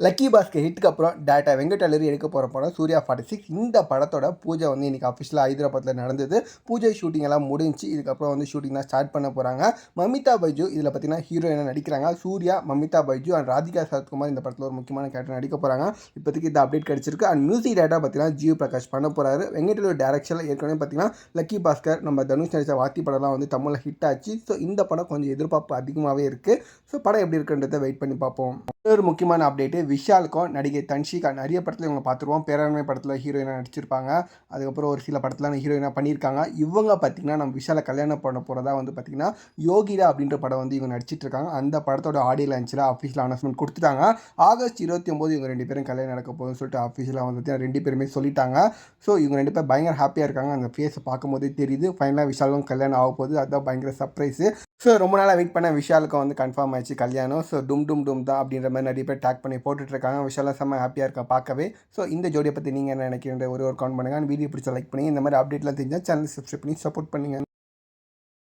Lucky Bhaskar ஹிட்டுக்கு அப்புறம் டேரக்டா வெங்கட் எடுக்க போகிற படம் சூர்யா 46. இந்த படத்தோட பூஜை வந்து இன்றைக்கி அஃபிஷியலாக ஹைதராபாத்தில் நடந்தது. பூஜை ஷூட்டிங் எல்லாம் முடிஞ்சு இதுக்கப்புறம் வந்து ஷூட்டிங் தான் ஸ்டார்ட் பண்ண போகிறாங்க. மமிதா பைஜு இதில் பார்த்தீங்கன்னா ஹீரோயினாக நடிக்கிறாங்க. சூர்யா, மமிதா பைஜு அண்ட் ராதிகா சரத்குமார் இந்த படத்தில் ஒரு முக்கியமான கேரக்டர் நடிக்க போகிறாங்க. இப்போதைக்கு இந்த அப்டேட் கிடச்சிருக்கு. அண்ட் மியூசிக் டேரக்டா பார்த்தீங்கன்னா ஜியோ பிரகாஷ் பண்ண போகிறாரு. வெங்கட் டேரக்ஷனில் ஏற்கனவே பார்த்தீங்கன்னா லக்கி பாஸ்கர் நம்ம தனுஷ் நடித்த வாத்தி படம்லாம் வந்து தமிழில் ஹிட் ஆச்சு. ஸோ இந்த படம் கொஞ்சம் எதிர்பார்ப்பு அதிகமாகவே இருக்குது. ஸோ படம் எப்படி இருக்குன்றதை வெயிட் பண்ணி பார்ப்போம். ஒரு முக்கியமான அப்டேட்டு, விஷாலுக்கும் நடிகை தன்ஷிகா நிறைய படத்தில் இவங்க பார்த்துருவோம். பேராண்மை படத்தில் ஹீரோயினாக நடிச்சிருப்பாங்க. அதுக்கப்புறம் ஒரு சில படத்தில் ஹீரோயினாக பண்ணியிருக்காங்க. இவங்க பார்த்திங்கன்னா நம்ம விஷாலை கல்யாணம் பண்ண போகிறதா வந்து பார்த்திங்கன்னா யோகிதா அப்படின்ற படம் வந்து இவங்க நடிச்சிட்டு இருக்காங்க. அந்த படத்தோட ஆடியோ லான்ச்சில் அஃபிஷியல் அனௌன்ஸ்மெண்ட் கொடுத்துட்டாங்க. ஆகஸ்ட் 29 இவங்க 2 பேரும் கல்யாணம் நடக்க போகுதுன்னு சொல்லிட்டு அஃபிஷியலாக வந்து 2 பேருமே சொல்லிட்டாங்க. ஸோ இவங்க 2 பேர் பயங்கர ஹாப்பியாக இருக்காங்க. அந்த ஃபேஸை பார்க்கும்போதே தெரியுது. ஃபைனலாக விஷாலும் கல்யாணம் ஆக போகுது. அதுதான் பயங்கர சர்ப்ரைஸு. ஸோ ரொம்ப நாளாக வெயிட் பண்ண விஷாலுக்கு வந்து கன்ஃபார்ம் ஆயிடுச்சு கல்யாணம். ஸோ டும் டும் டும் தான் அப்படின்ற மாதிரி நிறைய பேர் டேக் பண்ணி போட்டுட்ருக்காங்க. விஷாலாம் செம்ம ஹாப்பியாக இருக்கா பார்க்கவே. ஸோ இந்த ஜோடியை பற்றி நீங்கள் என்ன நினைக்கிறீங்க ஒரு கமெண்ட் பண்ணுங்கள். வீடியோ பிடிச்ச லைக் பண்ணி இந்த மாதிரி அப்டேட்லாம் தெரிஞ்சால் சேனல் சப்ஸ்கிரைப் பண்ணி சப்போர்ட் பண்ணுங்கள்.